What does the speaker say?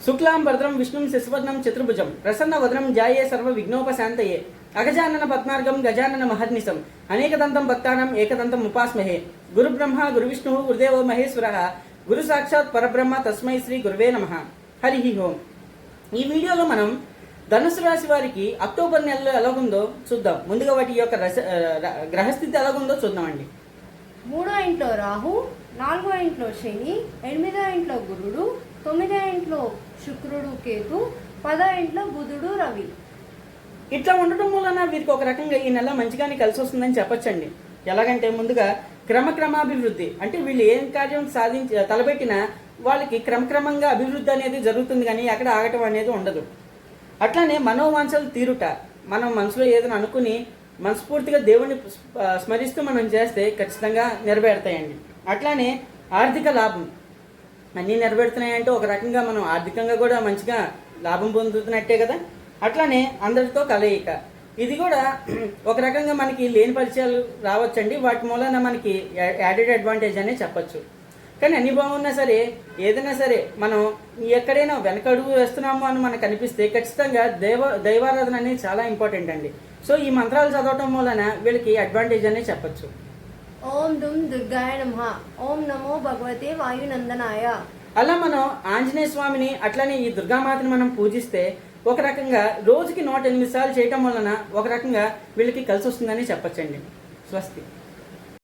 శుక్లాం భద్రం విష్ణుం శశివర్ణం చతుర్భుజం ప్రసన్న వదనం జాయే సర్వ విఘ్నోపశాంతయే అగజానన పద్మార్గం గజానన మహర్నిశం అనేకదంతం భక్తానం ఏకదంతం ఉపాస్మహే గురు బ్రహ్మ గురు విష్ణు గురుదేవో మహేశ్వర గురు సాక్షాత్ పరబ్రహ్మ తస్మై శ్రీ గురువే నమః. హరి ఓం. ఈ వీడియోలో మనం ధనుసు రాశి వారికి అక్టోబర్ నెలలో ఎలాగుందో చూద్దాం. ముందుగా వాటి యొక్క గ్రహస్థితి ఎలాగుందో చూద్దామండి. 3వ ఇంట్లో రాహు, 4వ ఇంట్లో శని, 8వ ఇంట్లో గురుడు, 9వ ఇంట్లో శుక్రుడు కేతు, 10వ ఇంట్లో బుధుడు రవి. ఇట్లా ఉండటం వలన వీరికి ఒక రకంగా ఈ నెల మంచిగానే కలిసి వస్తుందని చెప్పొచ్చండి. ఎలాగంటే ముందుగా క్రమక్రమాభివృద్ధి, అంటే వీళ్ళు ఏం కార్యం తలపెట్టినా వాళ్ళకి క్రమక్రమంగా అభివృద్ధి అనేది జరుగుతుంది, కానీ అక్కడ ఆగటం అనేది ఉండదు. అట్లానే మనోవాంఛలు తీరుట, మనం మనసులో ఏదైనా అనుకుని మనస్ఫూర్తిగా దేవుణ్ణి స్మరిస్తూ మనం చేస్తే ఖచ్చితంగా నెరవేరుతాయండి. అట్లానే ఆర్థిక లాభం అన్నీ నెరవేరుతున్నాయంటే ఒక రకంగా మనం ఆర్థికంగా కూడా మంచిగా లాభం పొందుతున్నట్టే కదా. అట్లానే అందరితో కలయిక, ఇది కూడా ఒక రకంగా మనకి లేని పరిచయాలు రావచ్చండి. వాటి మూలన మనకి యాడెడ్ అడ్వాంటేజ్ అనే చెప్పచ్చు. కానీ అన్ని బాగున్నా సరే, ఏదైనా సరే మనం ఎక్కడైనా వెనకడుగు వేస్తున్నాము అని మనకు అనిపిస్తే ఖచ్చితంగా దైవారాధన అనేది చాలా ఇంపార్టెంట్ అండి. సో ఈ మంత్రాలు చదవటం వలన వీళ్ళకి అడ్వాంటేజ్ అనే చెప్పచ్చు. ఓం దుమ్ దుర్గాయ నమః, ఓం నమో భగవతే వాయునందనాయ. అలా మనం ఆంజనేయ స్వామిని అట్లానే ఈ దుర్గామాతని మనం పూజిస్తే ఒక రకంగా రోజుకి 108 సార్లు చేయటం వలన ఒక రకంగా వీళ్ళకి కలిసి వస్తుందని చెప్పచ్చండి. స్వస్తి.